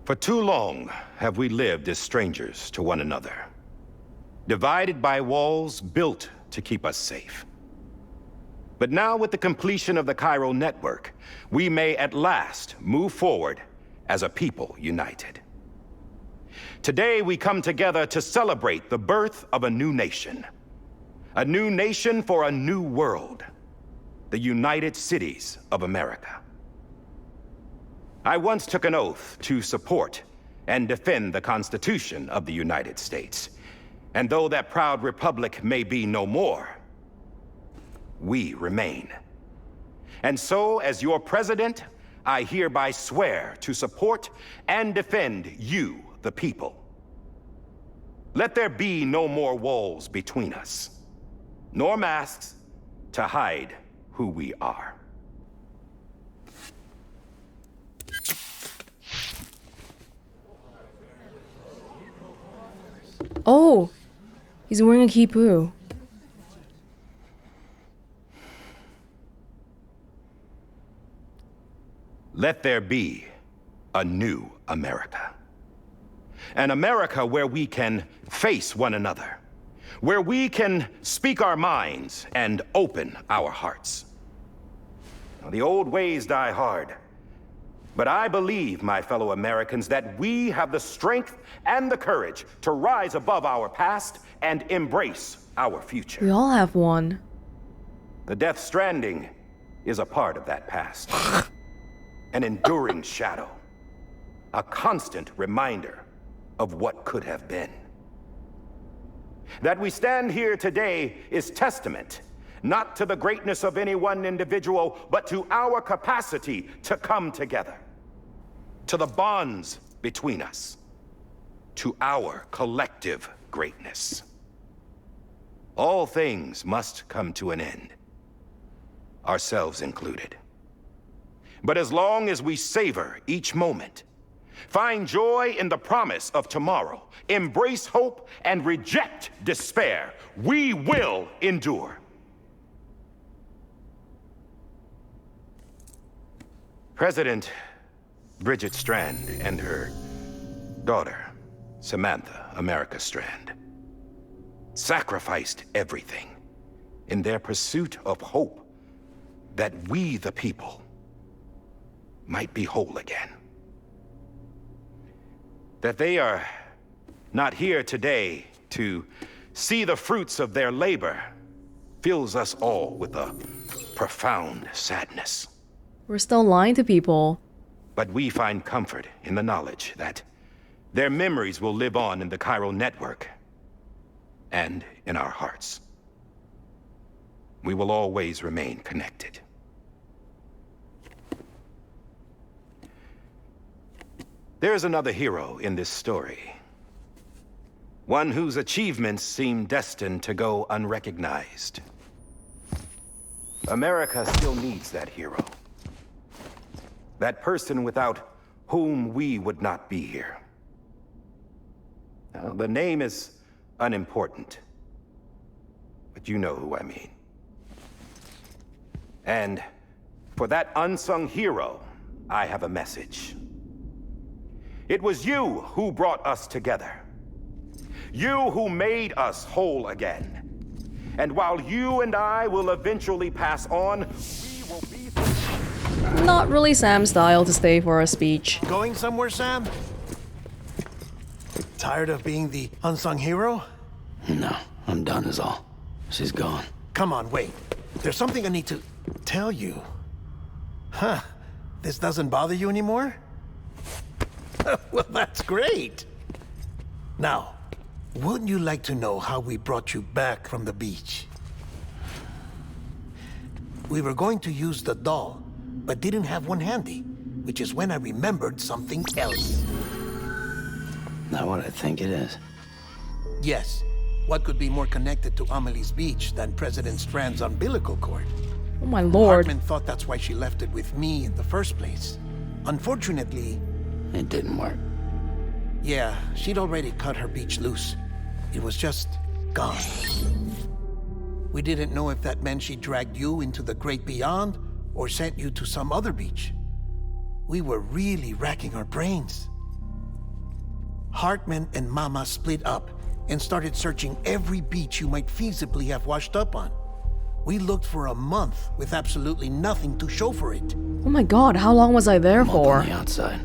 For too long have we lived as strangers to one another, divided by walls built to keep us safe. But now, with the completion of the chiral network, we may at last move forward as a people united. Today, we come together to celebrate the birth of a new nation. A new nation for a new world. The United Cities of America. I once took an oath to support and defend the Constitution of the United States. And though that proud republic may be no more, we remain. And so, as your president, I hereby swear to support and defend you, the people. Let there be no more walls between us, nor masks to hide who we are. Oh, he's wearing a kipu. Let there be a new America. An America where we can face one another. Where we can speak our minds and open our hearts. Now, the old ways die hard. But I believe, my fellow Americans, that we have the strength and the courage to rise above our past and embrace our future. We all have one. The Death Stranding is a part of that past. An enduring shadow. A constant reminder of what could have been. That we stand here today is testament, not to the greatness of any one individual, but to our capacity to come together. To the bonds between us. To our collective greatness. All things must come to an end. Ourselves included. But as long as we savor each moment, find joy in the promise of tomorrow, embrace hope, and reject despair, we will endure. President Bridget Strand and her daughter, Samantha America Strand, sacrificed everything in their pursuit of hope that we, the people, might be whole again. That they are not here today to see the fruits of their labor fills us all with a profound sadness. We're still lying to people. But we find comfort in the knowledge that their memories will live on in the chiral network and in our hearts. We will always remain connected. There's another hero in this story. One whose achievements seem destined to go unrecognized. America still needs that hero. That person without whom we would not be here. Now, the name is unimportant, but you know who I mean. And for that unsung hero, I have a message. It was you who brought us together. You who made us whole again. And while you and I will eventually pass on, we will be... Not really Sam's style to stay for a speech. Going somewhere, Sam? Tired of being the unsung hero? No, I'm done is all. She's gone. Come on, wait. There's something I need to tell you. Huh. This doesn't bother you anymore? Well, that's great. Now, wouldn't you like to know how we brought you back from the beach? We were going to use the doll, but didn't have one handy, which is when I remembered something else. Not what I think it is. Yes. What could be more connected to Amelie's beach than President Strand's umbilical cord? Oh my lord. Hartman thought that's why she left it with me in the first place. Unfortunately... It didn't work. Yeah, she'd already cut her beach loose. It was just gone. We didn't know if that meant she dragged you into the great beyond or sent you to some other beach. We were really racking our brains. Hartman and Mama split up and started searching every beach you might feasibly have washed up on. We looked for a month with absolutely nothing to show for it. Oh my god, how long was I there I'm up for? on the outside.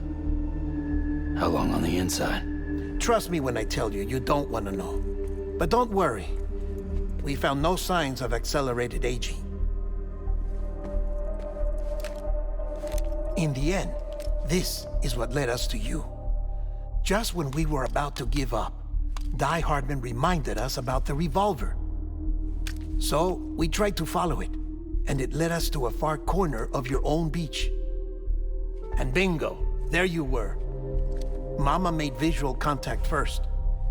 How long on the inside? Trust me when I tell you, you don't want to know. But don't worry. We found no signs of accelerated aging. In the end, this is what led us to you. Just when we were about to give up, Die Hardman reminded us about the revolver. So, we tried to follow it, and it led us to a far corner of your own beach. And bingo, there you were. Mama made visual contact first.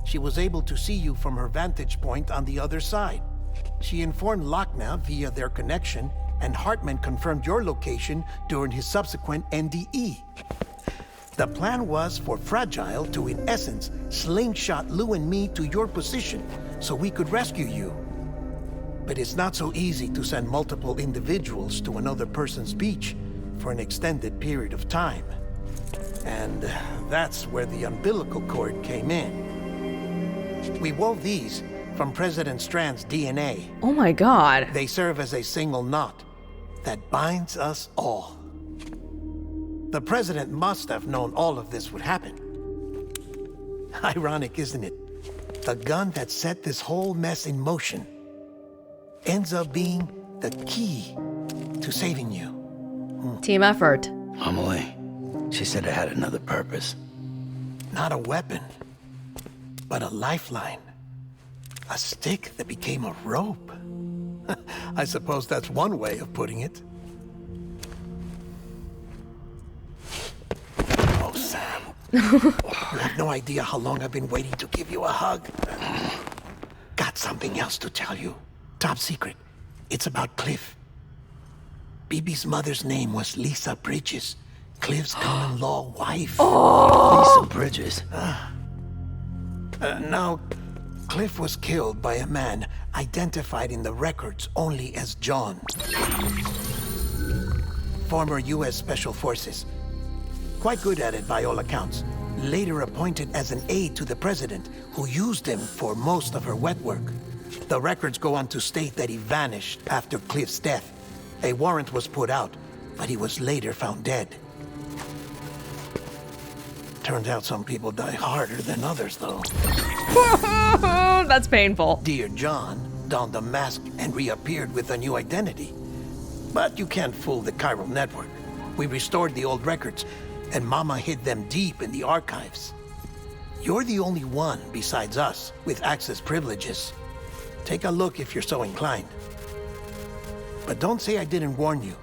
She was able to see you from her vantage point on the other side. She informed Wagner via their connection, and Hartman confirmed your location during his subsequent NDE. The plan was for Fragile to, in essence, slingshot Lou and me to your position so we could rescue you. But it's not so easy to send multiple individuals to another person's beach for an extended period of time. And that's where the umbilical cord came in. We wove these from President Strand's DNA. Oh my god. They serve as a single knot that binds us all. The President must have known all of this would happen. Ironic, isn't it? The gun that set this whole mess in motion ends up being the key to saving you. Team effort. Amelie. She said it had another purpose. Not a weapon, but a lifeline. A stick that became a rope. I suppose that's one way of putting it. Oh, Sam. You have no idea how long I've been waiting to give you a hug. Got something else to tell you. Top secret. It's about Cliff. Bibi's mother's name was Lisa Bridges, Cliff's common-law wife. Lisa Bridges. Now, Cliff was killed by a man identified in the records only as John. Former U.S. Special Forces. Quite good at it by all accounts. Later appointed as an aide to the president, who used him for most of her wet work. The records go on to state that he vanished after Cliff's death. A warrant was put out, but he was later found dead. Turns out some people die harder than others, though. That's painful. Dear John donned a mask and reappeared with a new identity. But you can't fool the chiral network. We restored the old records, and Mama hid them deep in the archives. You're the only one besides us with access privileges. Take a look if you're so inclined. But don't say I didn't warn you.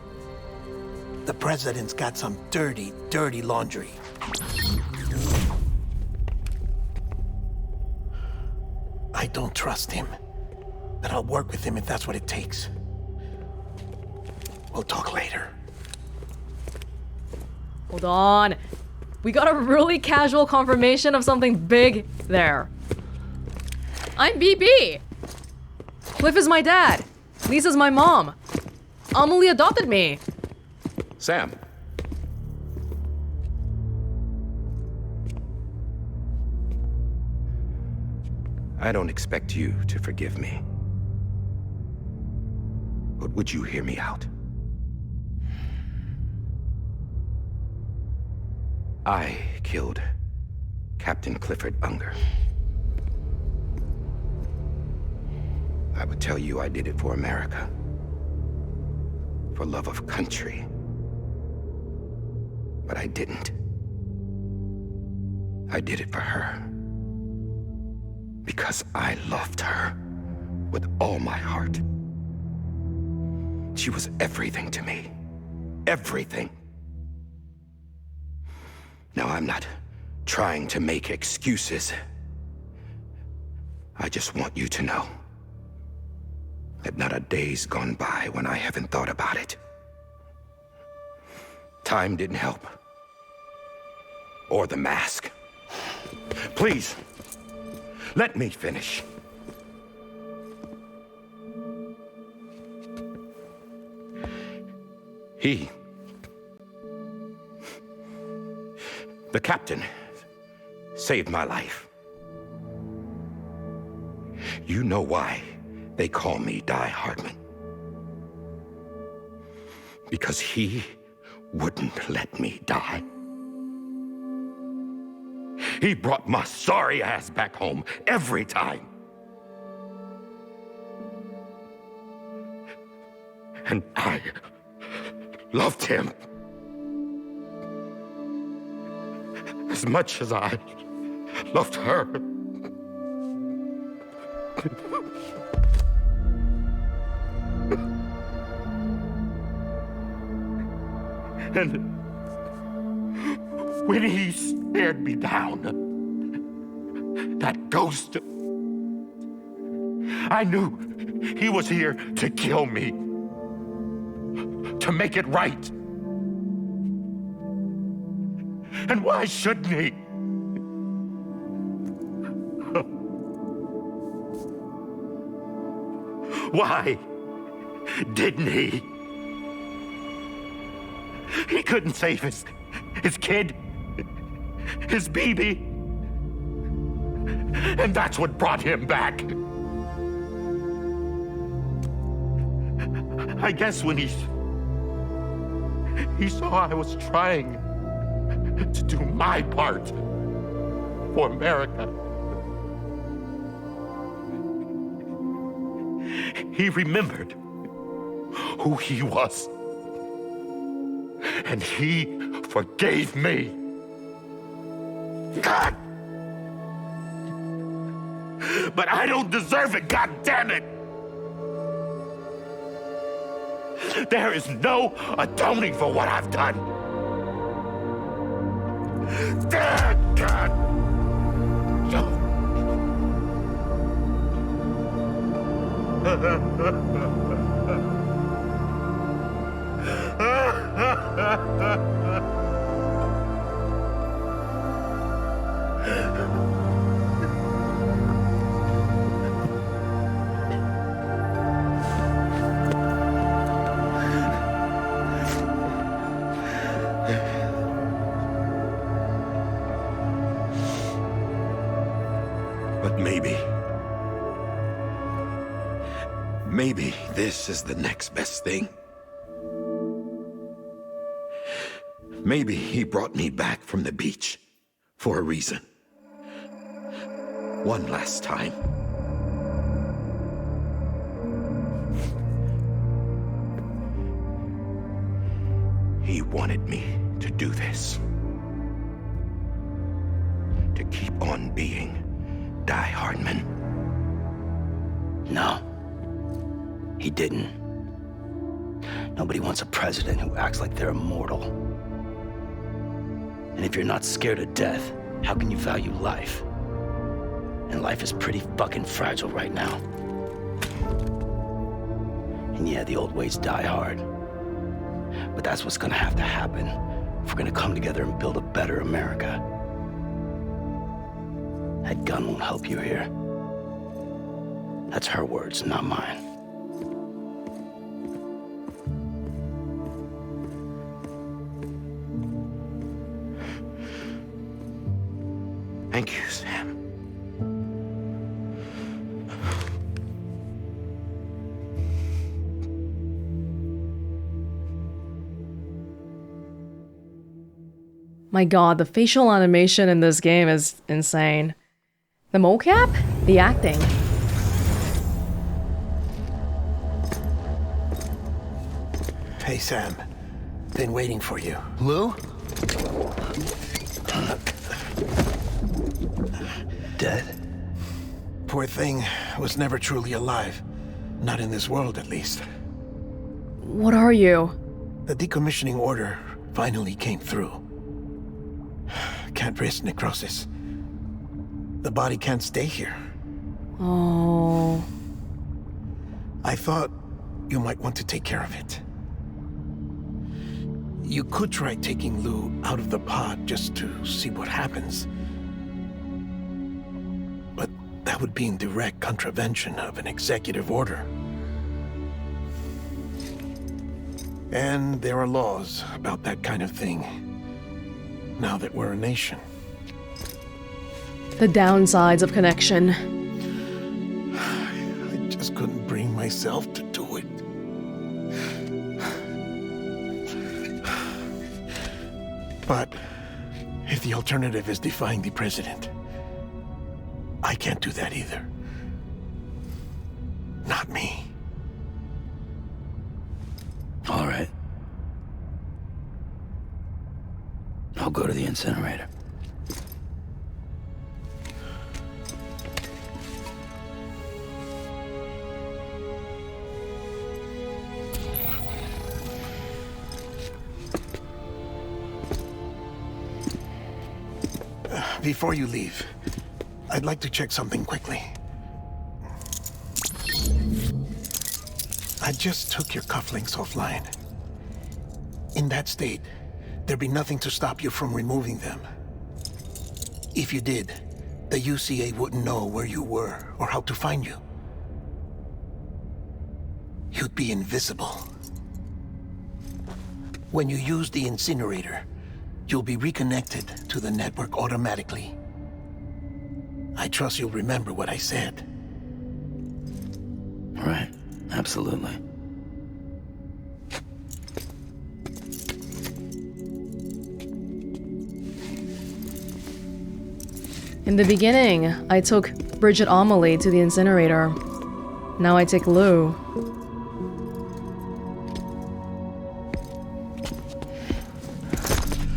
The president's got some dirty, dirty laundry. I don't trust him, but I'll work with him if that's what it takes. We'll talk later. Hold on. We got a really casual confirmation of something big there. I'm BB. Cliff is my dad. Lisa's my mom. Amelie adopted me. Sam. I don't expect you to forgive me. But would you hear me out? I killed Captain Clifford Unger. I would tell you I did it for America. For love of country. But I didn't. I did it for her. Because I loved her with all my heart. She was everything to me. Everything. Now, I'm not trying to make excuses. I just want you to know that not a day's gone by when I haven't thought about it. Time didn't help. Or the mask. Please, let me finish. The captain saved my life. You know why they call me Die Hardman? Because he wouldn't let me die. He brought my sorry ass back home every time. And I loved him as much as I loved her. And when he stared me down, that ghost, I knew he was here to kill me, to make it right. And why shouldn't he? Why didn't he? He couldn't save his kid, his baby. And that's what brought him back. I guess when he saw I was trying to do my part for America, he remembered who he was. And he forgave me. God! But I don't deserve it, God damn it! There is no atoning for what I've done. God! But maybe this is the next best thing. Maybe he brought me back from the beach for a reason. One last time. He wanted me to do this. To keep on being Die Hardman. No. He didn't. Nobody wants a president who acts like they're immortal. And if you're not scared of death, how can you value life? And life is pretty fucking fragile right now. And yeah, the old ways die hard. But that's what's gonna have to happen if we're gonna come together and build a better America. That gun won't help you here. That's her words, not mine. Thank you, Sam. My god, the facial animation in this game is insane. The mocap? The acting. Hey, Sam. Been waiting for you. Lou? Dead? Poor thing was never truly alive. Not in this world, at least. What are you? The decommissioning order finally came through. Can't risk necrosis. The body can't stay here. Oh. I thought you might want to take care of it. You could try taking Lou out of the pod just to see what happens. But that would be in direct contravention of an executive order. And there are laws about that kind of thing, now that we're a nation. The downsides of connection. I just couldn't bring myself to do it. But if the alternative is defying the president, I can't do that either. Not me. All right. I'll go to the incinerator. Before you leave, I'd like to check something quickly. I just took your cufflinks offline. In that state, there'd be nothing to stop you from removing them. If you did, the UCA wouldn't know where you were or how to find you. You'd be invisible. When you use the incinerator, you'll be reconnected to the network automatically. I trust you'll remember what I said. Right. Absolutely. In the beginning, I took Bridget Amelie to the incinerator. Now I take Lou.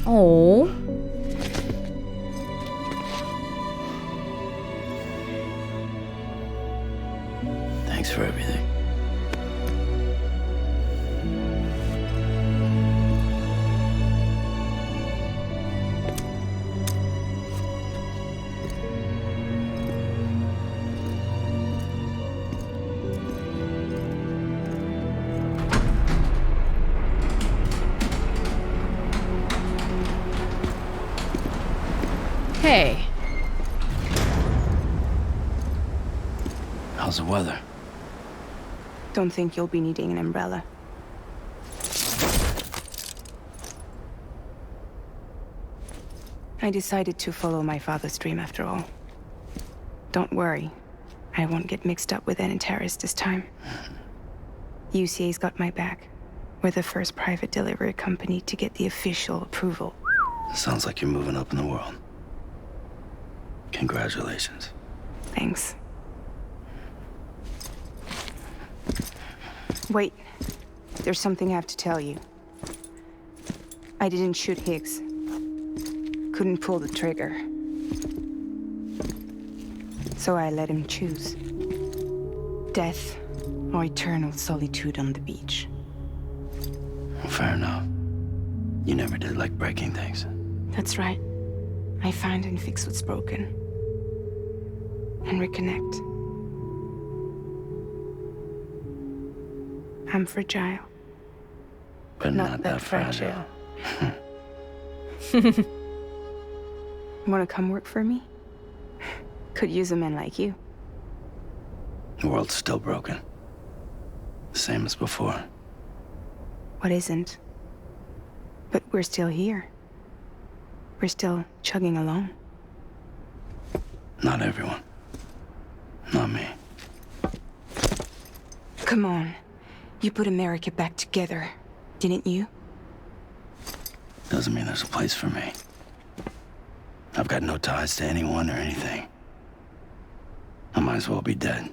Oh. Thanks for everything. Hey. How's the weather? Don't think you'll be needing an umbrella. I decided to follow my father's dream after all. Don't worry. I won't get mixed up with any terrorists this time. UCA's got my back. We're the first private delivery company to get the official approval. Sounds like you're moving up in the world. Congratulations. Thanks. Wait. There's something I have to tell you. I didn't shoot Higgs. Couldn't pull the trigger. So I let him choose. Death or eternal solitude on the beach. Well, fair enough. You never did like breaking things. That's right. I find and fix what's broken. And reconnect. I'm fragile. But not that fragile. Wanna come work for me? Could use a man like you. The world's still broken. The same as before. What isn't? But we're still here. We're still chugging along. Not everyone. Not me. Come on. You put America back together, didn't you? Doesn't mean there's a place for me. I've got no ties to anyone or anything. I might as well be dead.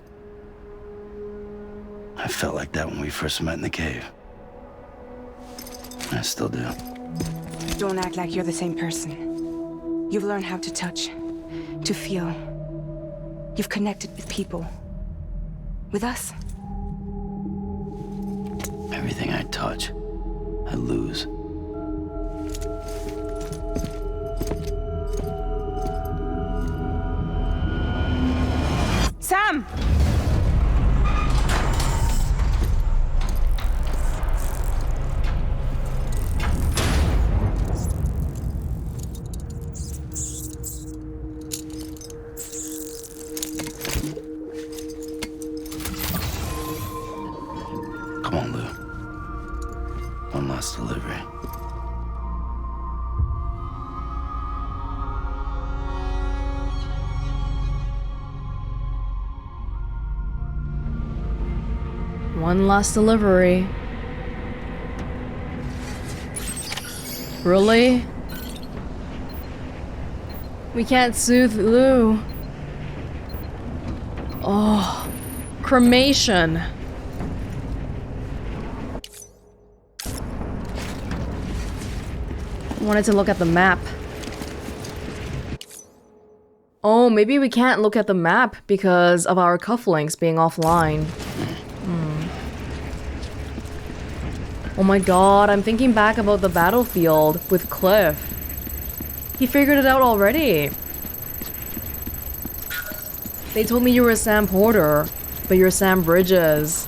I felt like that when we first met in the cave. I still do. Don't act like you're the same person. You've learned how to touch, to feel. You've connected with people. With us. Everything I touch, I lose. Sam! Come on, Lou. One last delivery. One last delivery. Really? We can't soothe Lou. Oh, cremation. Wanted to look at the map. Oh, maybe we can't look at the map because of our cufflinks being offline. Oh my god, I'm thinking back about the battlefield with Cliff. He figured it out already. They told me you were Sam Porter, but you're Sam Bridges.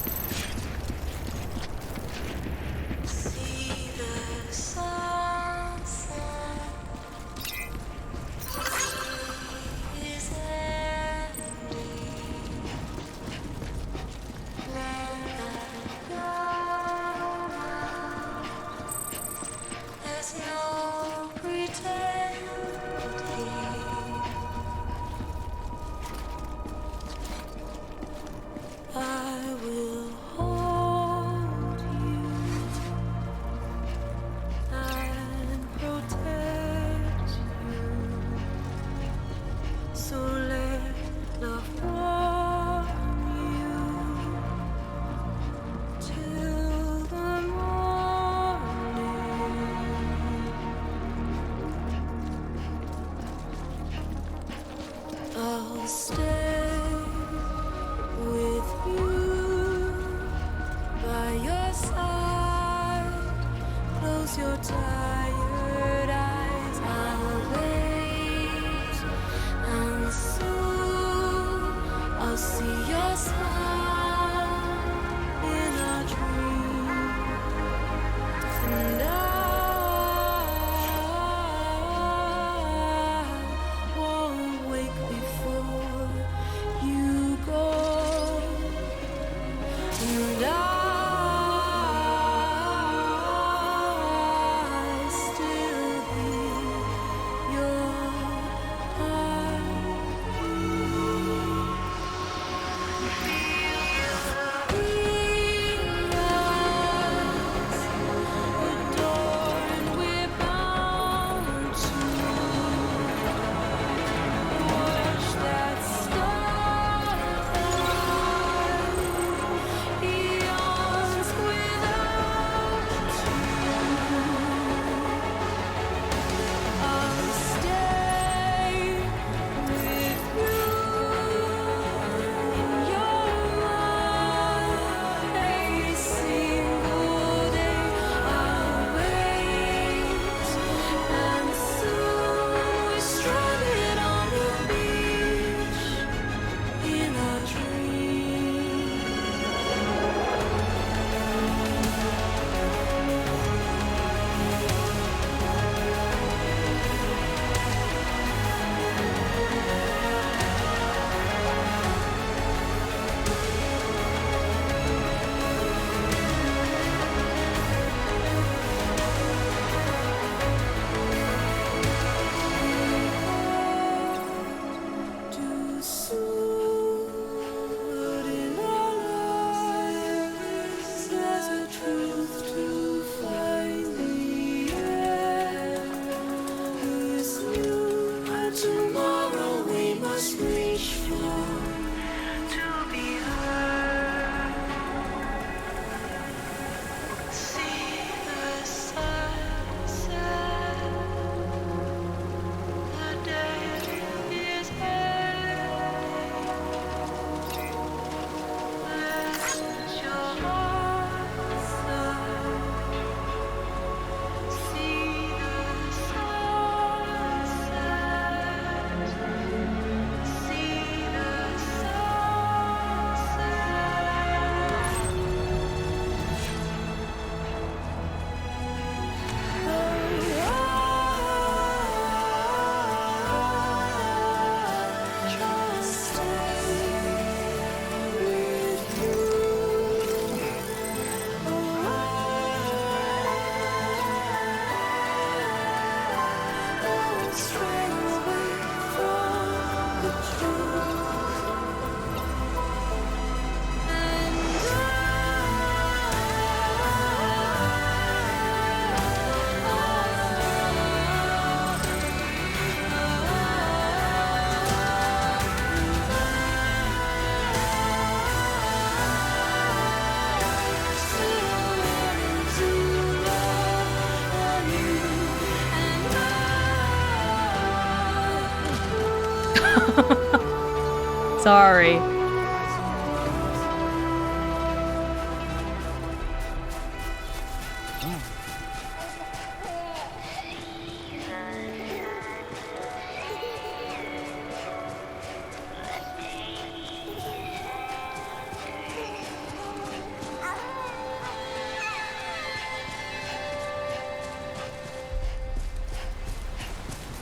Sorry.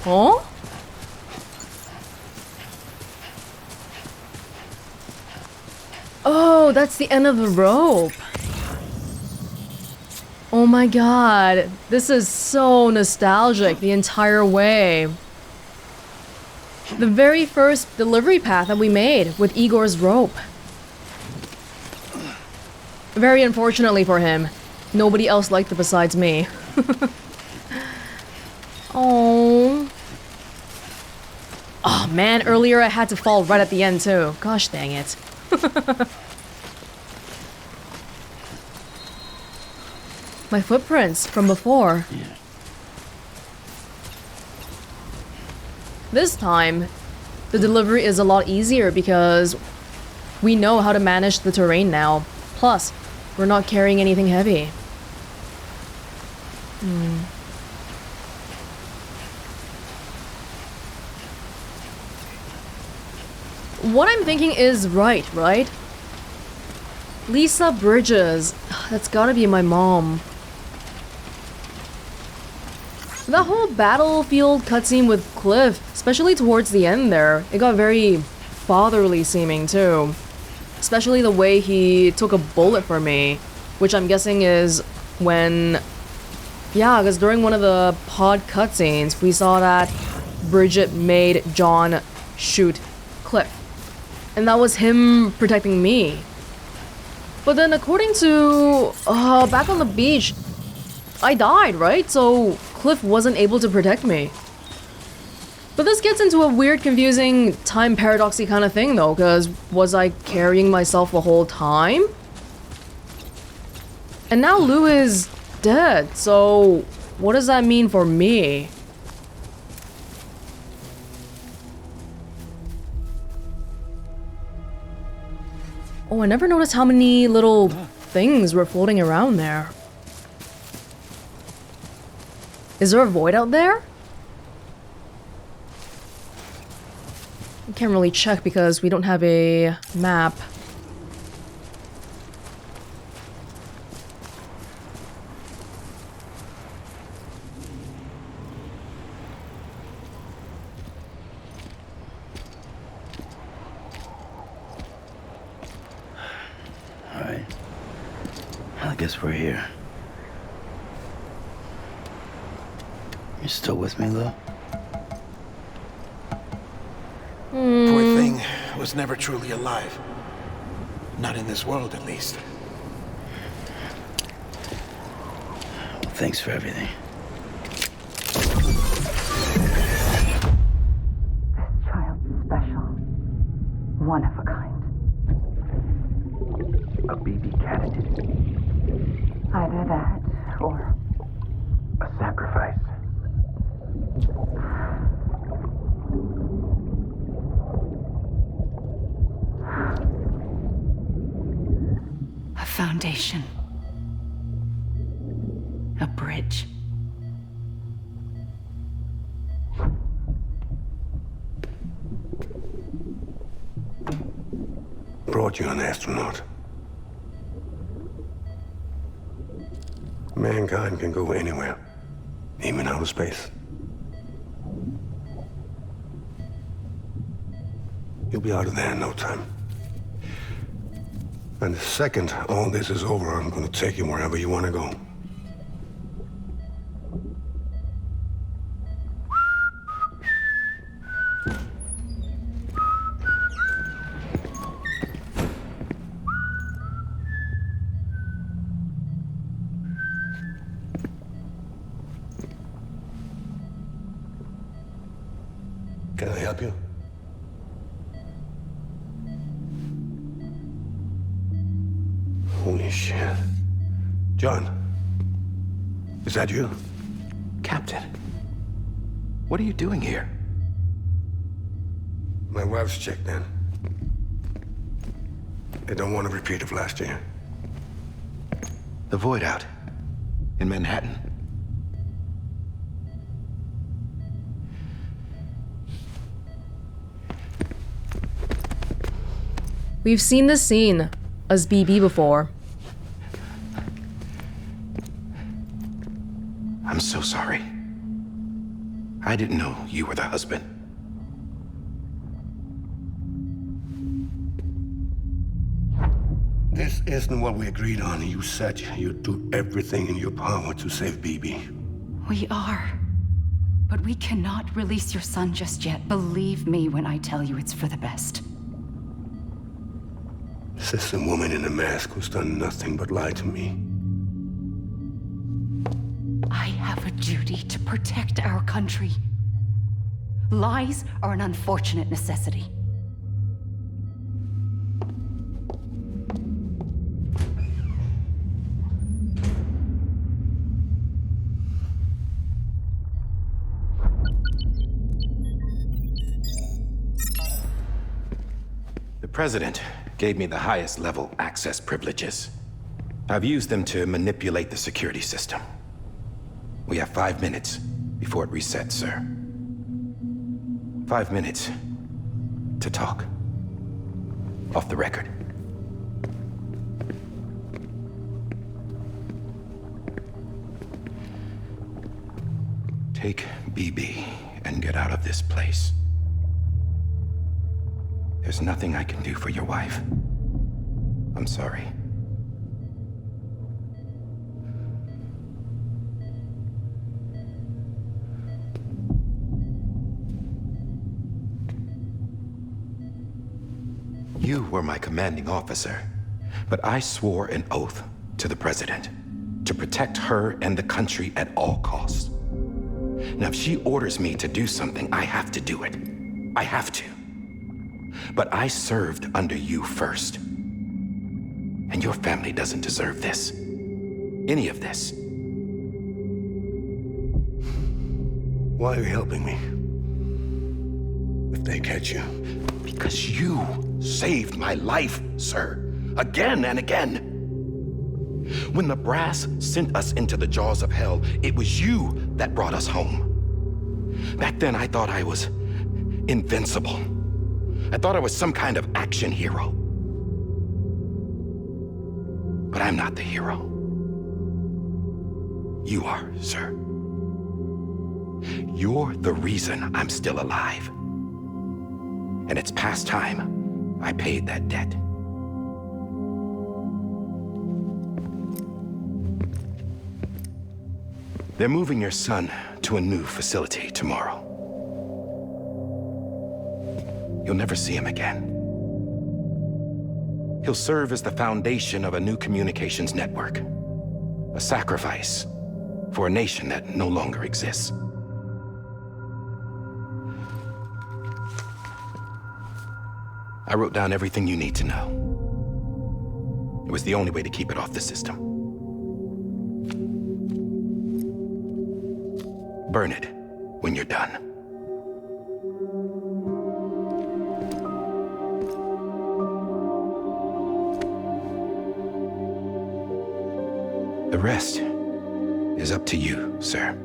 Huh? Oh, that's the end of the rope. Oh my god, this is so nostalgic the entire way. The very first delivery path that we made with Igor's rope. Very unfortunately for him, nobody else liked it besides me. Oh. Oh man, earlier I had to fall right at the end too. Gosh dang it. My footprints from before. Yeah. This time, the delivery is a lot easier because we know how to manage the terrain now. Plus, we're not carrying anything heavy. What I'm thinking is right? Lisa Bridges. That's gotta be my mom. That whole battlefield cutscene with Cliff, especially towards the end there, it got very fatherly seeming too. Especially the way he took a bullet for me, which I'm guessing is when... Yeah, because during one of the pod cutscenes, we saw that Bridget made John shoot Cliff. And that was him protecting me. But then according to... back on the beach, I died, right? So Cliff wasn't able to protect me. But this gets into a weird, confusing, time paradoxy kind of thing though, because was I carrying myself the whole time? And now Lou is dead, so what does that mean for me? Oh, I never noticed how many little things were floating around there. Is there a void out there? I can't really check because we don't have a map. Alright. I guess we're here. You still with me, Lou? Poor thing was never truly alive. Not in this world, at least. Well, thanks for everything. This child's special. One of a kind. A baby candidate. Either that, or A sacrifice. a foundation. A bridge. Brought you an astronaut. Mankind can go anywhere, even outer space. You'll be out of there in no time. And the second all this is over, I'm gonna take you wherever you want to go. Can I help you? Holy shit. John, is that you? Captain, what are you doing here? My wife's checked in. They don't want a repeat of last year. The void out in Manhattan. We've seen this scene as BB before. I'm so sorry. I didn't know you were the husband. This isn't what we agreed on. You said you'd do everything in your power to save BB. We are. But we cannot release your son just yet. Believe me when I tell you it's for the best. This is a woman in a mask who's done nothing but lie to me. I have a duty to protect our country. Lies are an unfortunate necessity. The president gave me the highest level access privileges. I've used them to manipulate the security system. We have 5 minutes before it resets, sir. 5 minutes to talk. Off the record. Take BB and get out of this place. There's nothing I can do for your wife. I'm sorry. You were my commanding officer, but I swore an oath to the president to protect her and the country at all costs. Now, if she orders me to do something, I have to do it. I have to. But I served under you first. And your family doesn't deserve this. Any of this. Why are you helping me? If they catch you. Because you saved my life, sir. Again and again. When the brass sent us into the jaws of hell, it was you that brought us home. Back then, I thought I was invincible. I thought I was some kind of action hero. But I'm not the hero. You are, sir. You're the reason I'm still alive. And it's past time I paid that debt. They're moving your son to a new facility tomorrow. You'll never see him again. He'll serve as the foundation of a new communications network. A sacrifice for a nation that no longer exists. I wrote down everything you need to know. It was the only way to keep it off the system. Burn it when you're done. The rest is up to you, sir.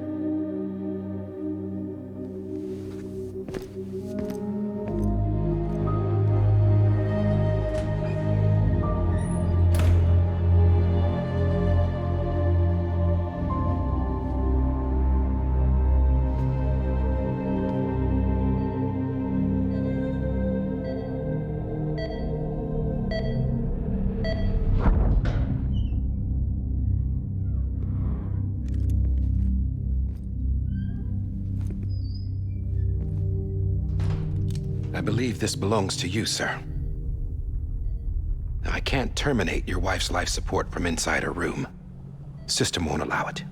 I believe this belongs to you, sir. Now, I can't terminate your wife's life support from inside her room. System won't allow it.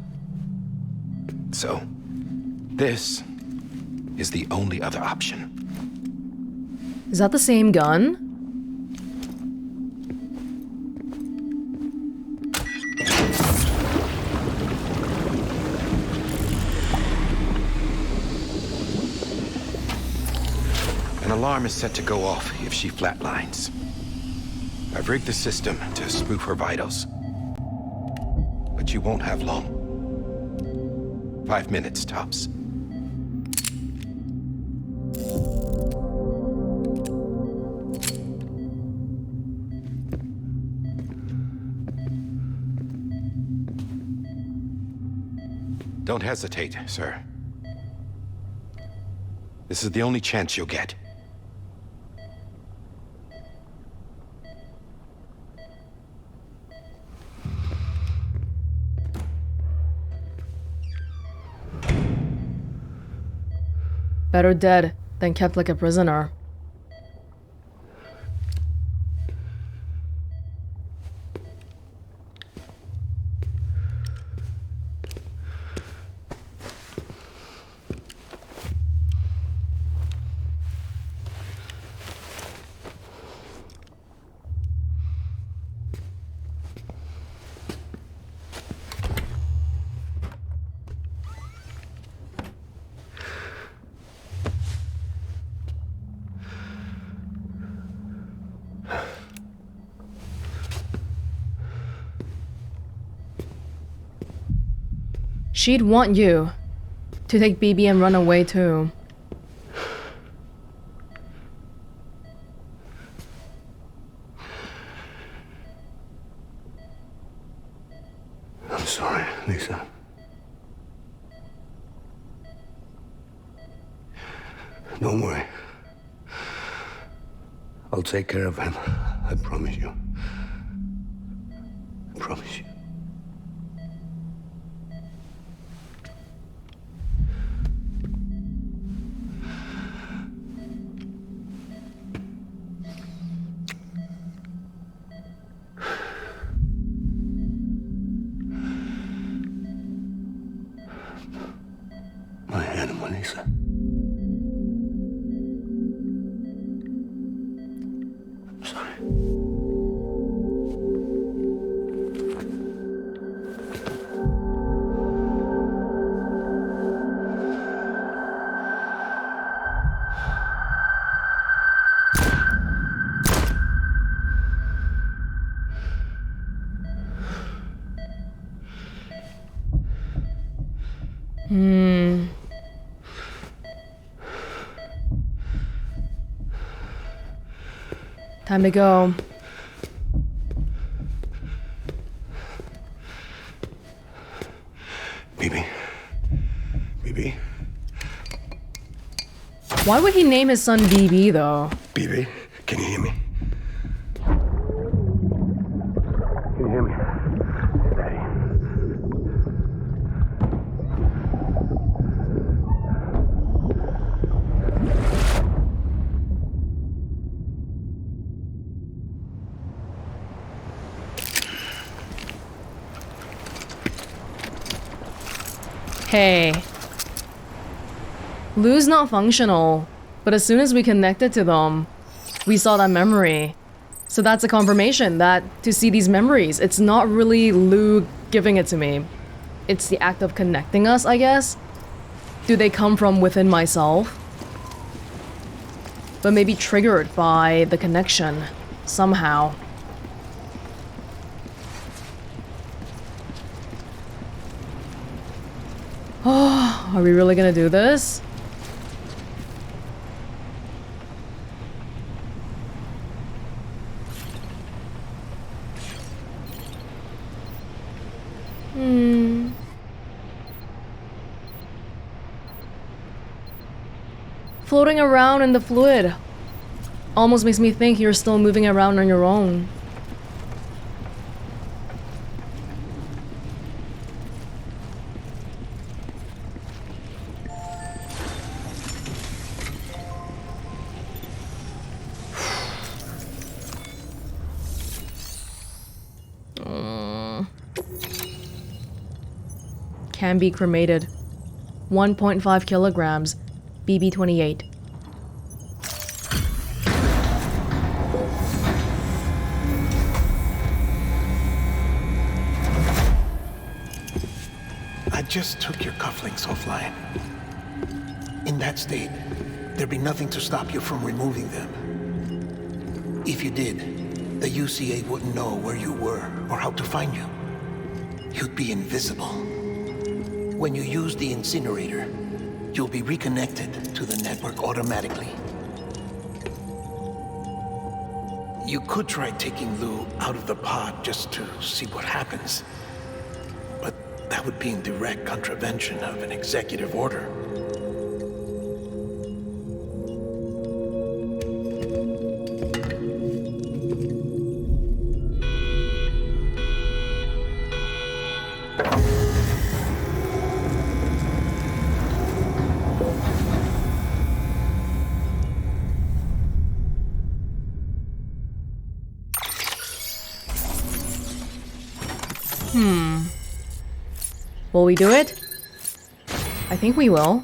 So, this is the only other option. Is that the same gun? An alarm is set to go off if she flatlines. I've rigged the system to spoof her vitals. But you won't have long. 5 minutes, tops. Don't hesitate, sir. This is the only chance you'll get. Better dead than kept like a prisoner. She'd want you to take BB and run away too. I'm sorry, Lisa. Don't worry. I'll take care of him. I promise you. I promise you. My animal, Lisa. I'm sorry. Time to go. BB. Why would he name his son BB though? BB, can you hear me? Can you hear me? Daddy. Hey. Lou's not functional, but as soon as we connected to them, we saw that memory. So that's a confirmation that to see these memories, it's not really Lou giving it to me. It's the act of connecting us, I guess. Do they come from within myself? But maybe triggered by the connection, somehow. Oh, are we really gonna do this? Floating around in the fluid almost makes me think you're still moving around on your own. Can be cremated. 1.5 kilograms. BB-28. I just took your cufflinks offline. In that state, there'd be nothing to stop you from removing them. If you did, the UCA wouldn't know where you were or how to find you. You'd be invisible. When you use the incinerator, you'll be reconnected to the network automatically. You could try taking Lou out of the pod just to see what happens. But that would be in direct contravention of an executive order. Will we do it? I think we will.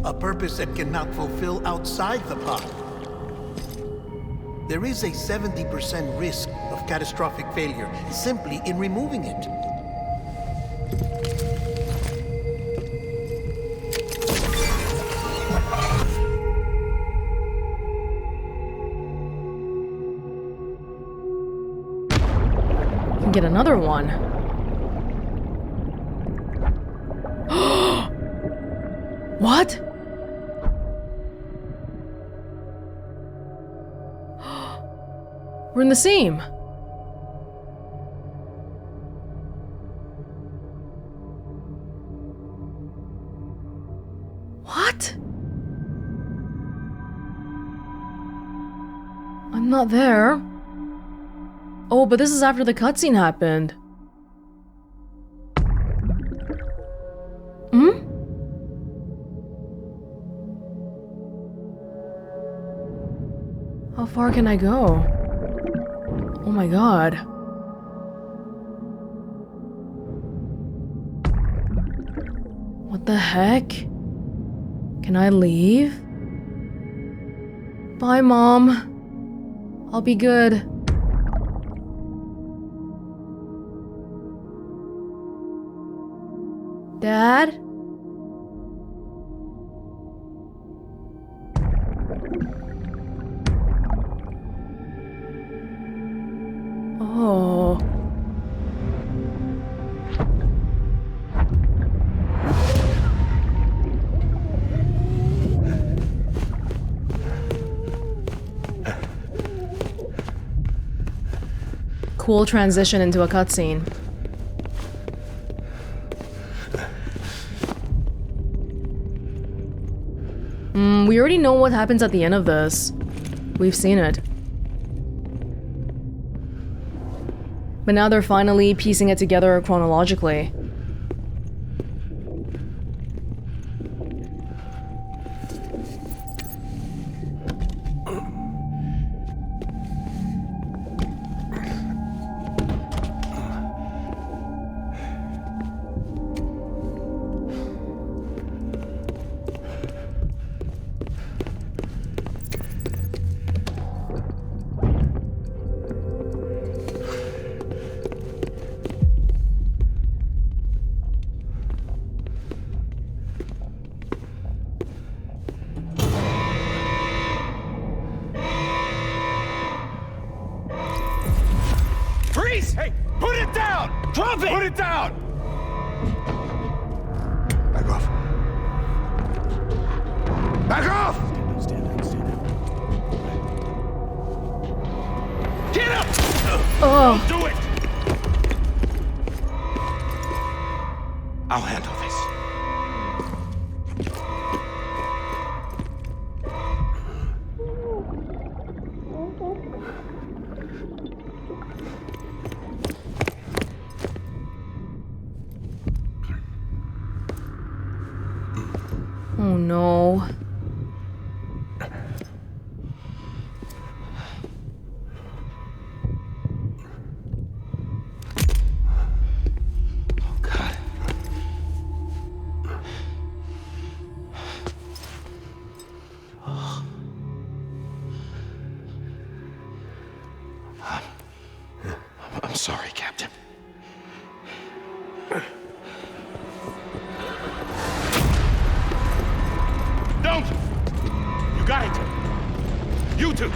A purpose that cannot fulfill outside the pod. There is a 70% risk of catastrophic failure simply in removing it. Get another one. What? We're in the seam. What? I'm not there. Oh, but this is after the cutscene happened. Hmm? How far can I go? Oh my god. What the heck? Can I leave? Bye, Mom. I'll be good. Dad? Oh. Cool transition into a cutscene. We already know what happens at the end of this. We've seen it. But now they're finally piecing it together chronologically. Hey, put it down! Drop it! Put it down! Back off. Back off! Stand up. Get up! Oh. Do it! I'll handle this. Oh no. Oh, God. I'm sorry, Captain. Don't! You got it! You two!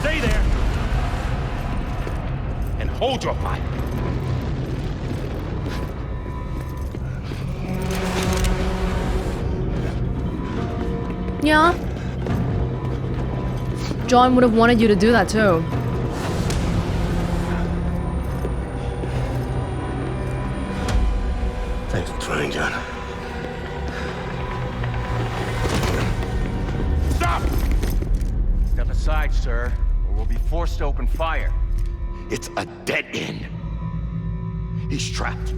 Stay there! And hold your fire! Yeah. John would have wanted you to do that too. Thanks for trying, John. Stop! Step aside, sir, or we'll be forced to open fire. It's a dead end. He's trapped.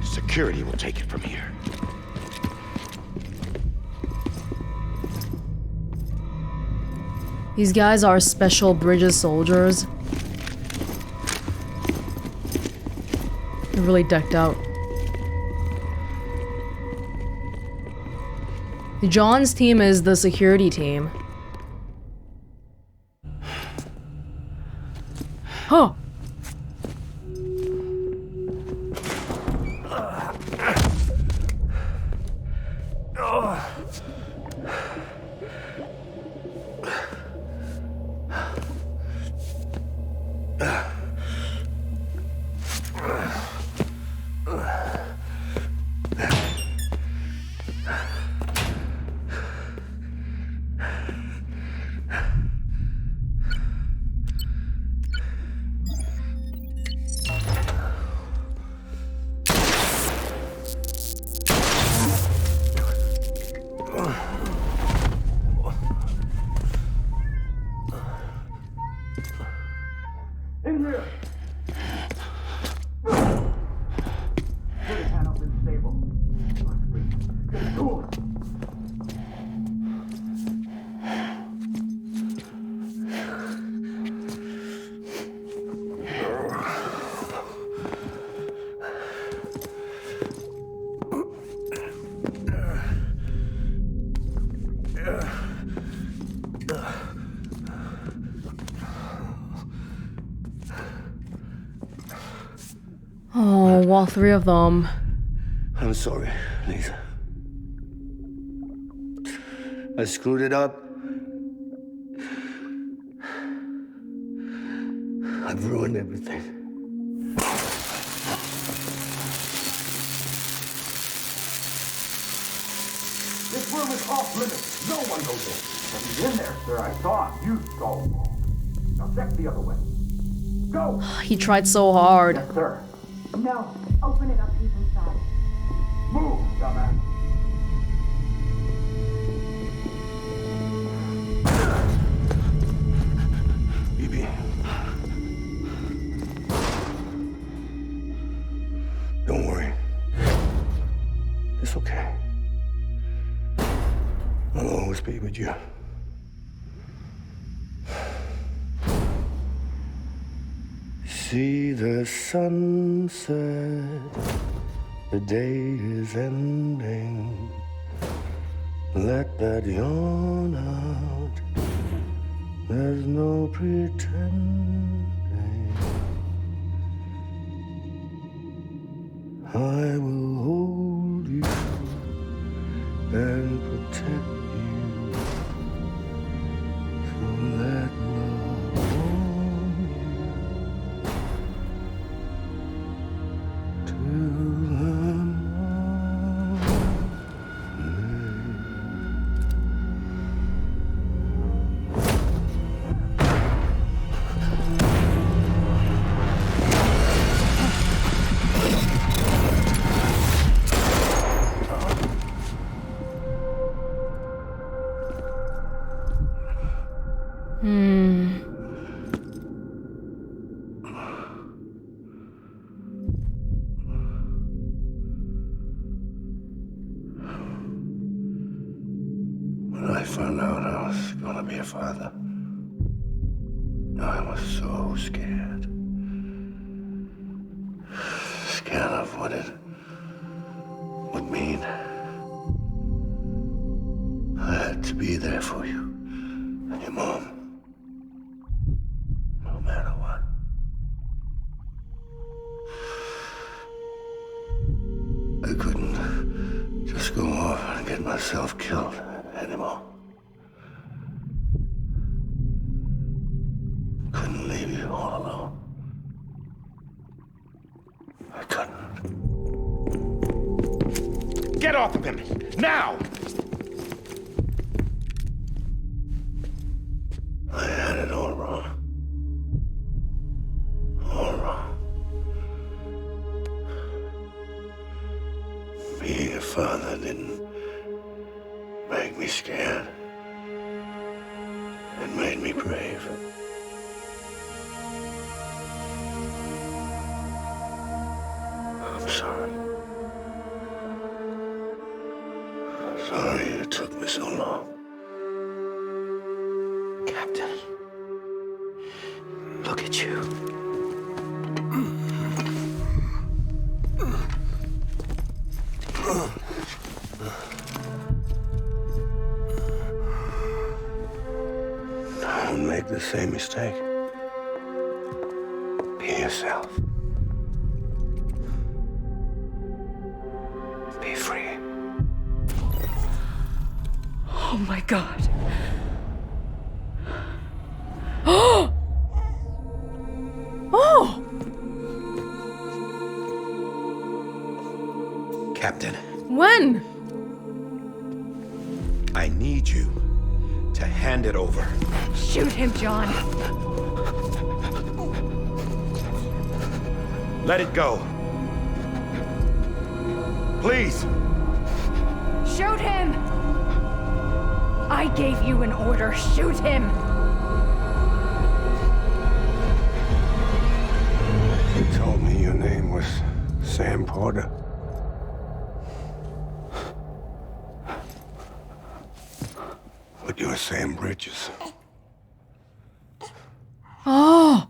Security will take it from here. These guys are special bridges soldiers. They're really decked out. John's team is the security team. Huh. Oh, all three of them. I'm sorry, Lisa. I screwed it up. I've ruined everything. This room is off limits. No one goes in. But he's in there, sir. I saw him. You saw him. Now check the other way. Go! He tried so hard. Yes, sir. No. Open it up. He's inside. Move, dumbass. BB. Don't worry. It's okay. I'll always be with you. See the sunset, the day is ending. Let that yawn out, there's no pretending. I will hold you and protect you. So let love warm you till the When I found out I was gonna be a father, I was so scared. Scared of what it would mean. I had to be there for you And your mom. No matter what. I couldn't just go off and get myself killed anymore. Couldn't leave you all alone. I couldn't. Get off of him! Now! I had it all wrong. All wrong. Being a father didn't make me scared. It made me brave. I'm sorry. Sorry it took me so long. Captain, look at you. Don't make the same mistake. Be yourself. Be free. Oh my god. Oh! Oh! Captain, When? I need you to hand it over. Shoot him, John. Let it go. Please. Shoot him! I gave you an order. Shoot him! You told me your name was Sam Porter. But you're Sam Bridges. Oh!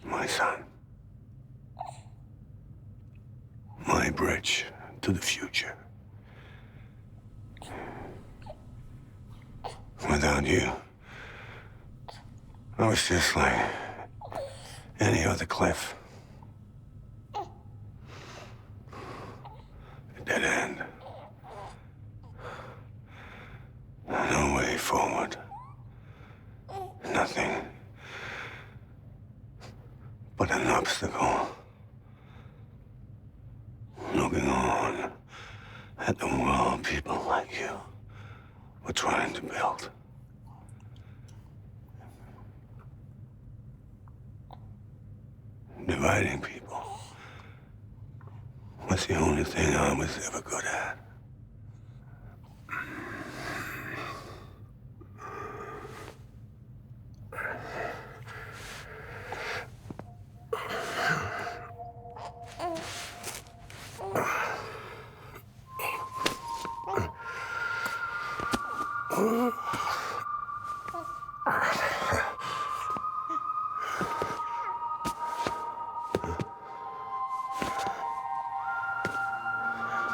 My son. My bridge to the future. Without you, I was just like any other cliff. A dead end. No way forward. Nothing but an obstacle. Looking on at the world people like you were trying to build. Dividing people was the only thing I was ever good at.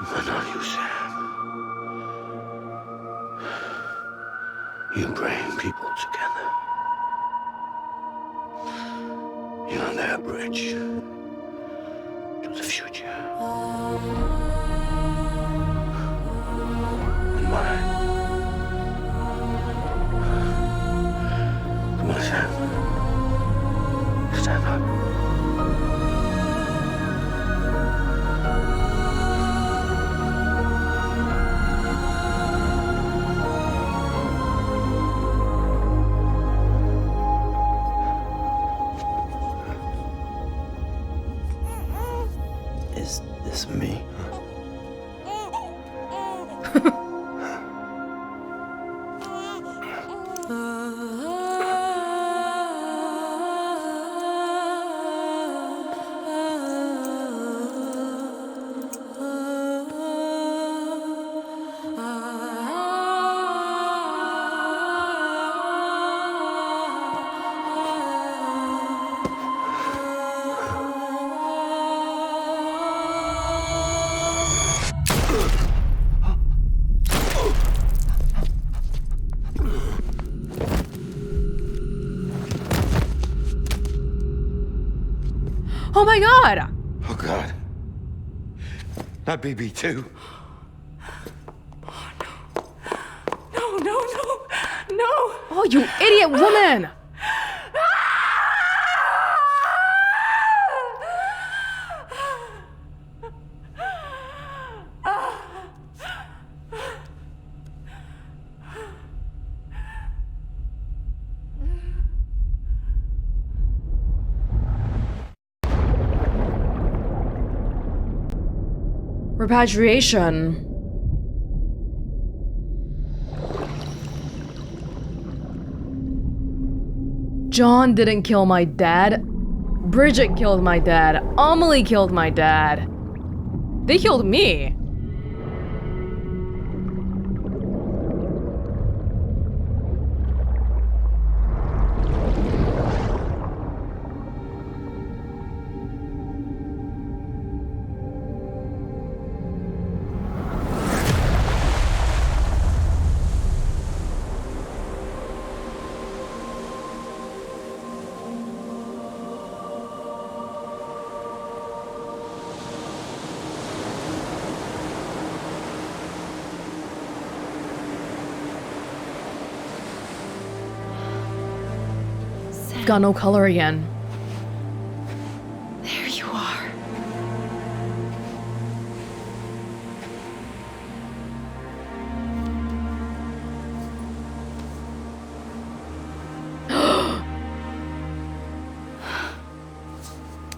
But not you, Sam. You bring people together. You're their bridge to the future. And mine. Come on, Sam. Stand up. Is this me? my god! Oh, God. Not BB2. No, no, no, no! Oh, you idiot woman! Repatriation. John didn't kill my dad. Bridget killed my dad. Amelie killed my dad. They killed me. Got no color again. There you are.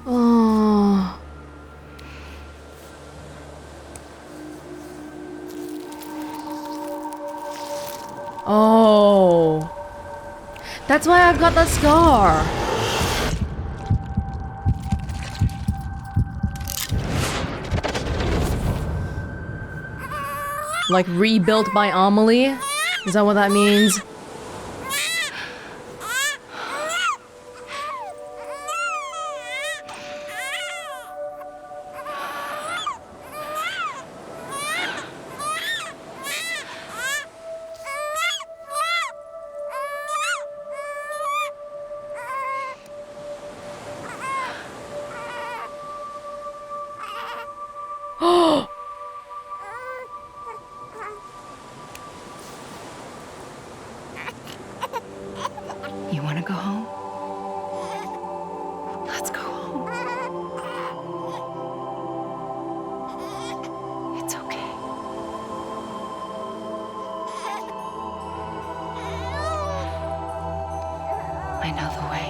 Oh. Oh. That's why I've got that scar. Like rebuilt by Amelie? Is that what that means? You want to go home? Let's go home. It's okay. I know the way.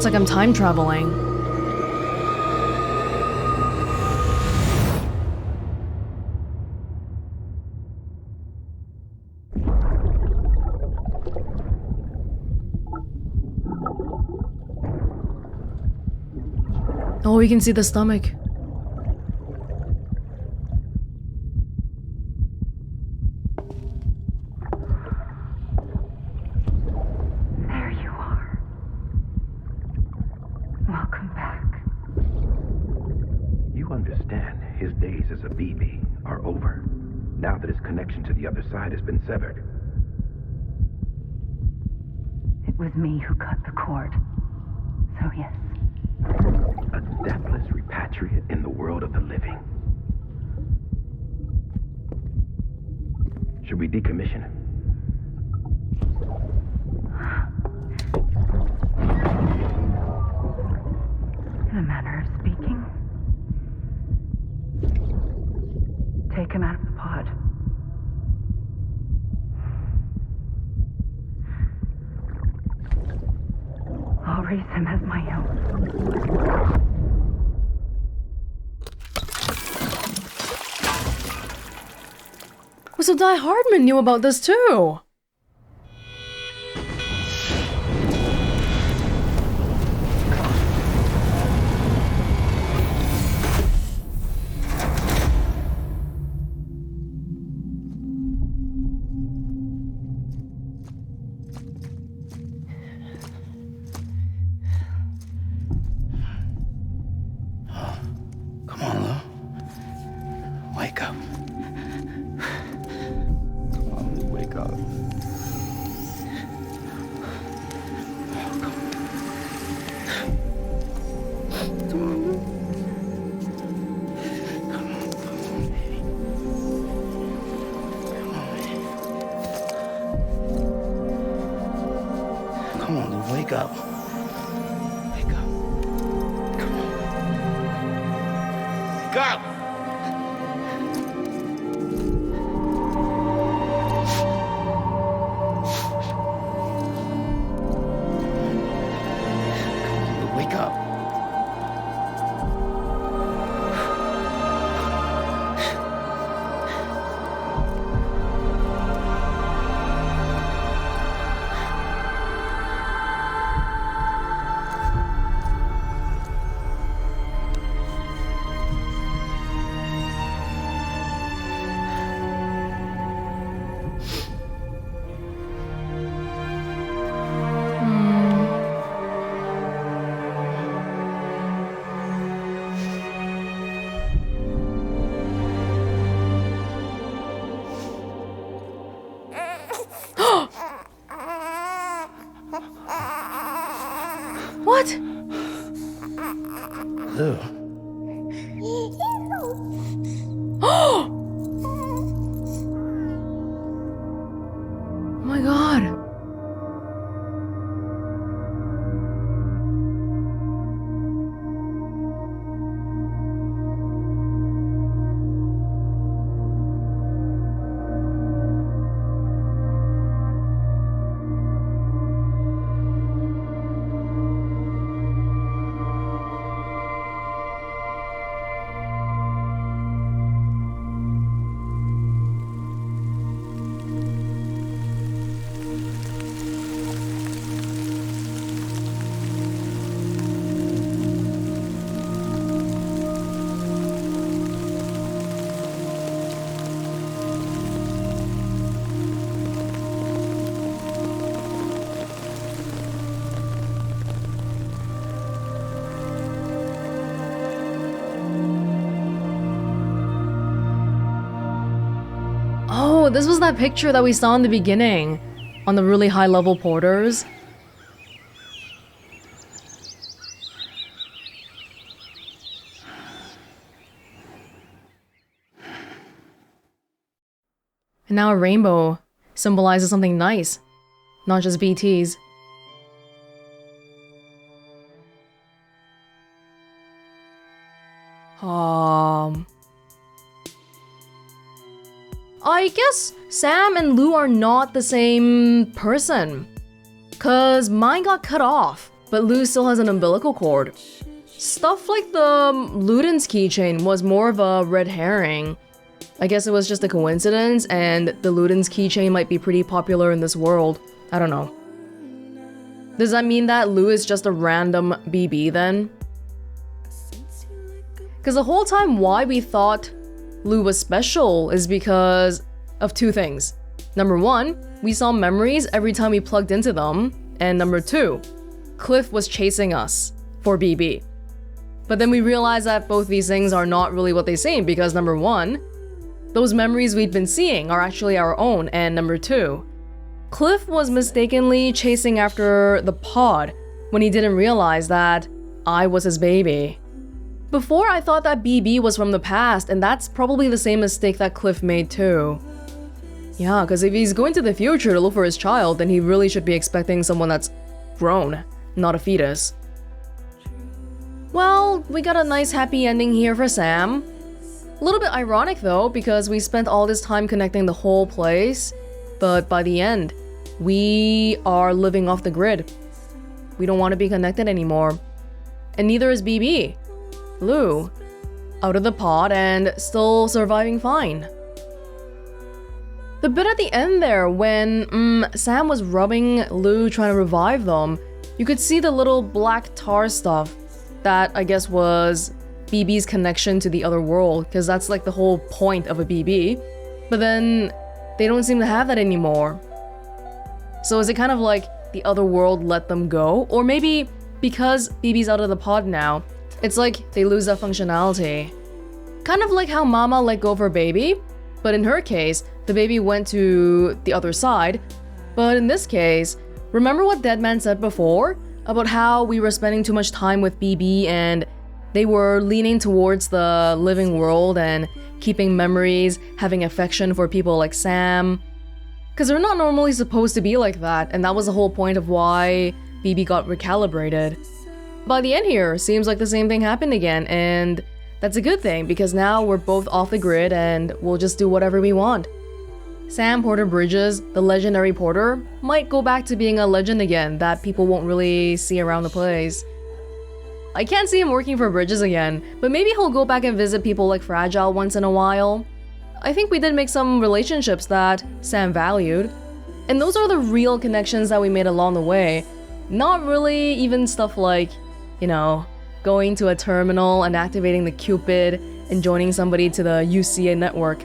It's like I'm time traveling. Oh, we can see the stomach. There you are. Welcome back. You understand his days as a BB are over, now that his connection to the other side has been severed. It was me who cut the cord. So yes. A deathless repatriate in the world of the living. Should we decommission it? In a manner of speaking. Take him out of the pod. I'll raise him as my own. So Die Hardman knew about this too. Come on, Lou. Wake up. Come on, Lou, wake up. Come on, Lou. Come on, baby. Come on, Lou, wake up. Wake up. Come on. Go! Wake up. What? Lou. Oh my god. Oh, this was that picture that we saw in the beginning on the really high level porters. And now a rainbow symbolizes something nice, not just BTs. I guess Sam and Lou are not the same person. Cause mine got cut off, but Lou still has an umbilical cord. Stuff like the Luden's keychain was more of a red herring. I guess it was just a coincidence, and the Luden's keychain might be pretty popular in this world. I don't know. Does that mean that Lou is just a random BB then? Because the whole time why we thought Lou was special is because of two things. Number one, we saw memories every time we plugged into them. And number two, Cliff was chasing us for BB. But then we realized that both these things are not really what they seem, because number one, those memories we'd been seeing are actually our own, and number two, Cliff was mistakenly chasing after the pod when he didn't realize that I was his baby. Before, I thought that BB was from the past, and that's probably the same mistake that Cliff made too. Yeah, because if he's going to the future to look for his child, then he really should be expecting someone that's grown, not a fetus. Well, we got a nice happy ending here for Sam. A little bit ironic though, because we spent all this time connecting the whole place, but by the end, we are living off the grid. We don't want to be connected anymore. And neither is BB. Lou, out of the pod and still surviving fine. The bit at the end there, when Sam was rubbing Lou trying to revive them, you could see the little black tar stuff. That, I guess, was BB's connection to the other world, because that's like the whole point of a BB. But then, they don't seem to have that anymore. So is it kind of like the other world let them go? Or maybe because BB's out of the pod now, it's like they lose that functionality. Kind of like how Mama let go of her baby, but in her case, the baby went to the other side. But in this case, remember what Deadman said before? About how we were spending too much time with BB and they were leaning towards the living world and keeping memories, having affection for people like Sam. Because they're not normally supposed to be like that, and that was the whole point of why BB got recalibrated. By the end here, seems like the same thing happened again, and that's a good thing because now we're both off the grid and we'll just do whatever we want. Sam Porter Bridges, the legendary porter, might go back to being a legend again that people won't really see around the place. I can't see him working for Bridges again, but maybe he'll go back and visit people like Fragile once in a while. I think we did make some relationships that Sam valued. And those are the real connections that we made along the way. Not really even stuff like, you know, going to a terminal and activating the Cupid and joining somebody to the UCA network.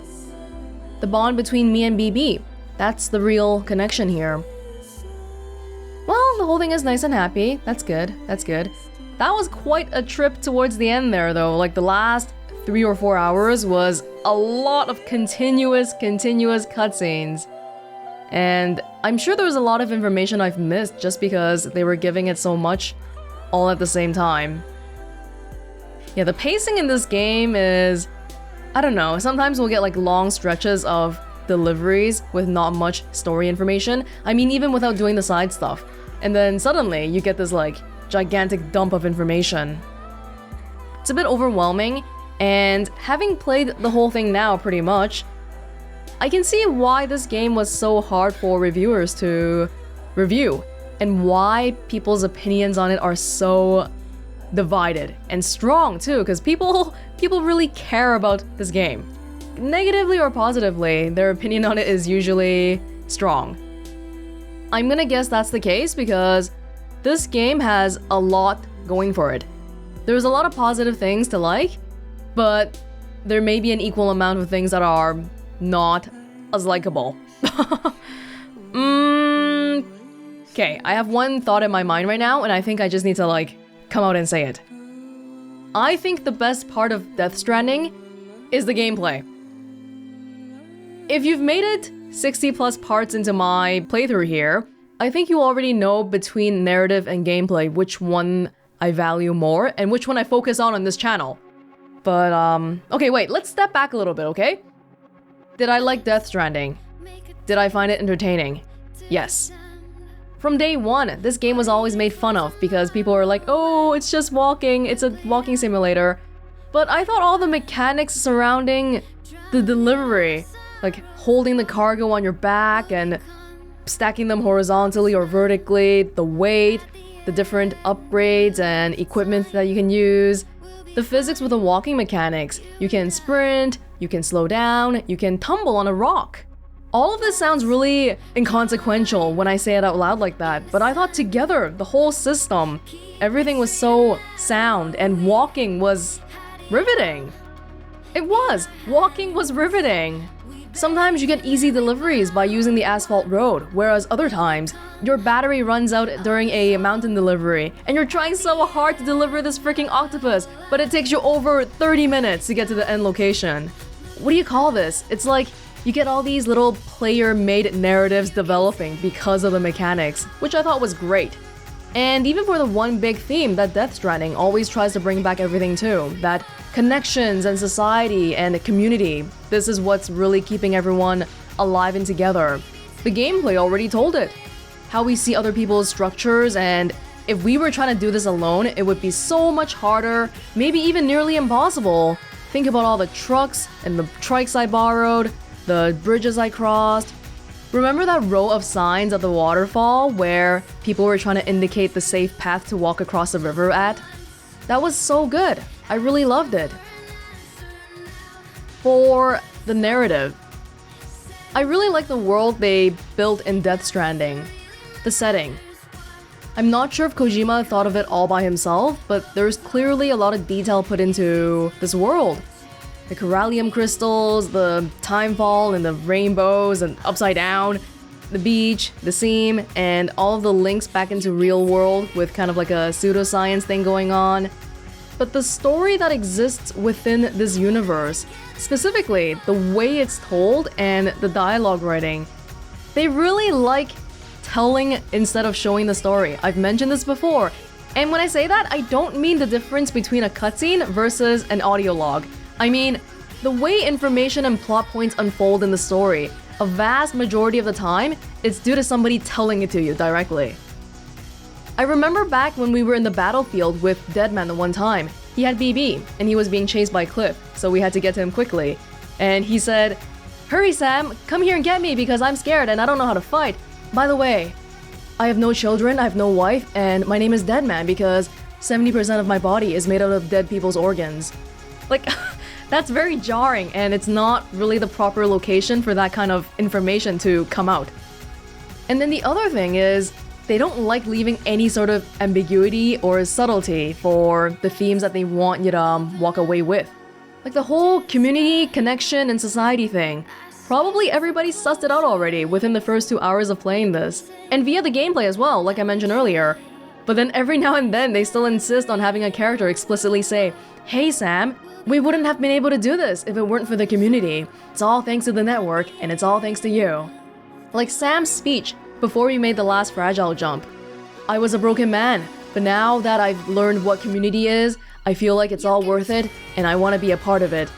The bond between me and BB, that's the real connection here. Well, the whole thing is nice and happy. That's good, that's good. That was quite a trip towards the end there though. Like the last 3 or 4 hours was a lot of continuous cutscenes. And I'm sure there was a lot of information I've missed just because they were giving it so much all at the same time. Yeah, the pacing in this game is, I don't know, sometimes we'll get like long stretches of deliveries with not much story information. I mean, even without doing the side stuff. And then suddenly you get this like gigantic dump of information. It's a bit overwhelming, and having played the whole thing now pretty much, I can see why this game was so hard for reviewers to review, and why people's opinions on it are so divided and strong too, because people really care about this game. Negatively or positively, their opinion on it is usually strong. I'm gonna guess that's the case because this game has a lot going for it. There's a lot of positive things to like, but there may be an equal amount of things that are not as likable. Okay, I have one thought in my mind right now, and I think I just need to like come out and say it. I think the best part of Death Stranding is the gameplay. If you've made it 60 plus parts into my playthrough here, I think you already know between narrative and gameplay which one I value more and which one I focus on this channel. But okay, wait, let's step back a little bit, okay? Did I like Death Stranding? Did I find it entertaining? Yes. From day one, this game was always made fun of because people were like, oh, it's just walking, it's a walking simulator. But I thought all the mechanics surrounding the delivery, like holding the cargo on your back and stacking them horizontally or vertically, the weight, the different upgrades and equipment that you can use, the physics with the walking mechanics. You can sprint, you can slow down, you can tumble on a rock. All of this sounds really inconsequential when I say it out loud like that, but I thought together, the whole system, everything was so sound, and walking was riveting. It was! Walking was riveting! Sometimes you get easy deliveries by using the asphalt road, whereas other times, your battery runs out during a mountain delivery, and you're trying so hard to deliver this freaking octopus, but it takes you over 30 minutes to get to the end location. What do you call this? It's like you get all these little player-made narratives developing because of the mechanics, which I thought was great. And even for the one big theme that Death Stranding always tries to bring back everything to, that connections and society and community, this is what's really keeping everyone alive and together. The gameplay already told it. How we see other people's structures, and if we were trying to do this alone, it would be so much harder, maybe even nearly impossible. Think about all the trucks and the trikes I borrowed, the bridges I crossed. Remember that row of signs at the waterfall where people were trying to indicate the safe path to walk across the river at? That was so good. I really loved it. For the narrative, I really like the world they built in Death Stranding. The setting. I'm not sure if Kojima thought of it all by himself, but there's clearly a lot of detail put into this world. The corallium crystals, the timefall and the rainbows and upside down, the beach, the seam, and all of the links back into real world with kind of like a pseudoscience thing going on. But the story that exists within this universe, specifically the way it's told and the dialogue writing, they really like telling instead of showing the story. I've mentioned this before, and when I say that, I don't mean the difference between a cutscene versus an audio log. I mean, the way information and plot points unfold in the story, a vast majority of the time, it's due to somebody telling it to you directly. I remember back when we were in the battlefield with Deadman the one time, he had BB, and he was being chased by Cliff, so we had to get to him quickly. And he said, "Hurry Sam, come here and get me because I'm scared and I don't know how to fight. By the way, I have no children, I have no wife, and my name is Deadman because 70% of my body is made out of dead people's organs." Like, that's very jarring, and it's not really the proper location for that kind of information to come out. And then the other thing is, they don't like leaving any sort of ambiguity or subtlety for the themes that they want you to walk away with. Like the whole community, connection, and society thing. Probably everybody sussed it out already within the first 2 hours of playing this. And via the gameplay as well, like I mentioned earlier. But then every now and then, they still insist on having a character explicitly say, "Hey Sam, we wouldn't have been able to do this if it weren't for the community. It's all thanks to the network, and it's all thanks to you." Like Sam's speech before we made the last fragile jump. "I was a broken man, but now that I've learned what community is, I feel like it's all worth it, and I want to be a part of it."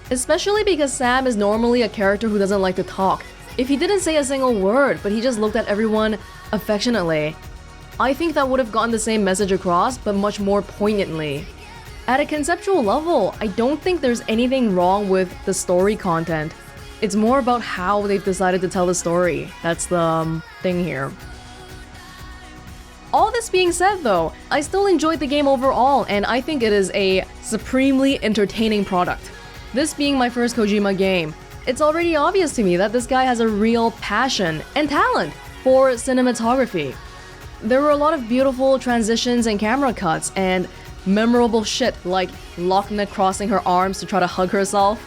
Especially because Sam is normally a character who doesn't like to talk. If he didn't say a single word, but he just looked at everyone affectionately, I think that would have gotten the same message across, but much more poignantly. At a conceptual level, I don't think there's anything wrong with the story content. It's more about how they've decided to tell the story. That's the thing here. All this being said though, I still enjoyed the game overall, and I think it is a supremely entertaining product. This being my first Kojima game, it's already obvious to me that this guy has a real passion and talent for cinematography. There were a lot of beautiful transitions and camera cuts, and memorable shit like Wagner crossing her arms to try to hug herself.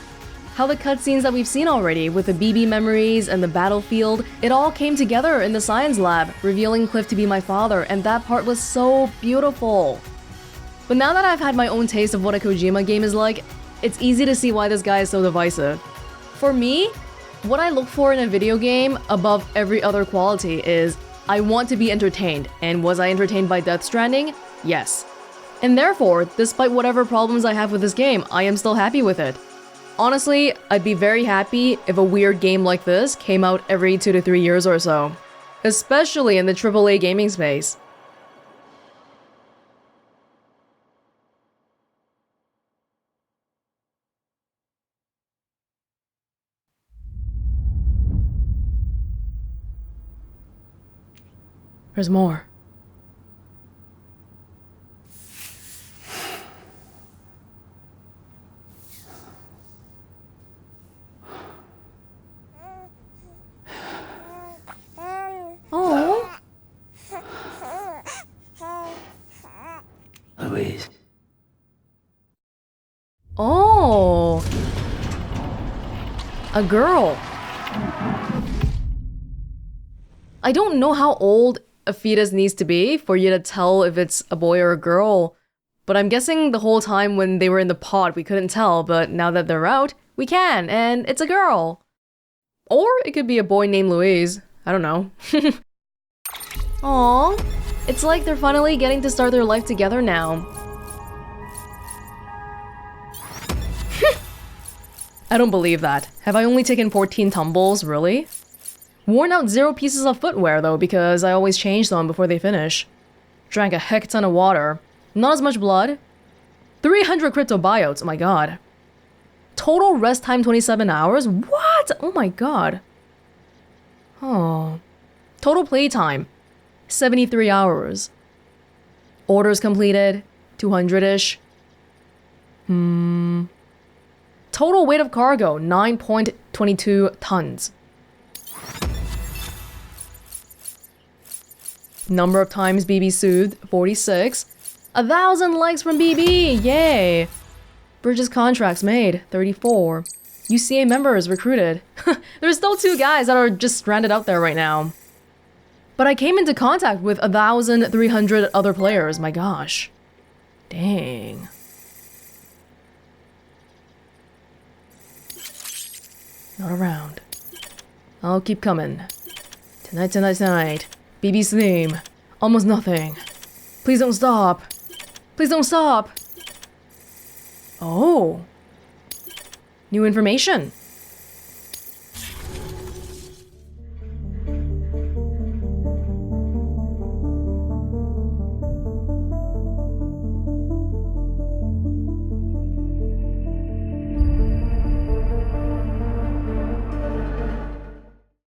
How the cutscenes that we've seen already with the BB memories and the battlefield, it all came together in the science lab, revealing Cliff to be my father, and that part was so beautiful. But now that I've had my own taste of what a Kojima game is like, it's easy to see why this guy is so divisive. For me, what I look for in a video game above every other quality is I want to be entertained, and was I entertained by Death Stranding? Yes. And therefore, despite whatever problems I have with this game, I am still happy with it. Honestly, I'd be very happy if a weird game like this came out every 2 to 3 years or so. Especially in the AAA gaming space. There's more. Oh. Louise. Oh. A girl. I don't know how old a fetus needs to be for you to tell if it's a boy or a girl, but I'm guessing the whole time when they were in the pod we couldn't tell, but now that they're out, we can, and it's a girl. Or it could be a boy named Louise. I don't know. Aww. It's like they're finally getting to start their life together now. I don't believe that. Have I only taken 14 tumbles, really? Worn out 0 pieces of footwear though, because I always change them before they finish. Drank a heck ton of water. Not as much blood. 300 cryptobiotes, oh my god. Total rest time 27 hours? What? Oh my god. Oh. Total playtime 73 hours. Orders completed 200-ish. Total weight of cargo 9.22 tons. Number of times BB soothed 46. 1,000 likes from BB, yay! Bridges contracts made 34. UCA members recruited. There's still 2 guys that are just stranded out there right now. But I came into contact with 1,300 other players, my gosh. Dang. Not around. I'll keep coming. Tonight, tonight, tonight. BB's theme. Almost nothing. Please don't stop. Please don't stop. Oh. New information.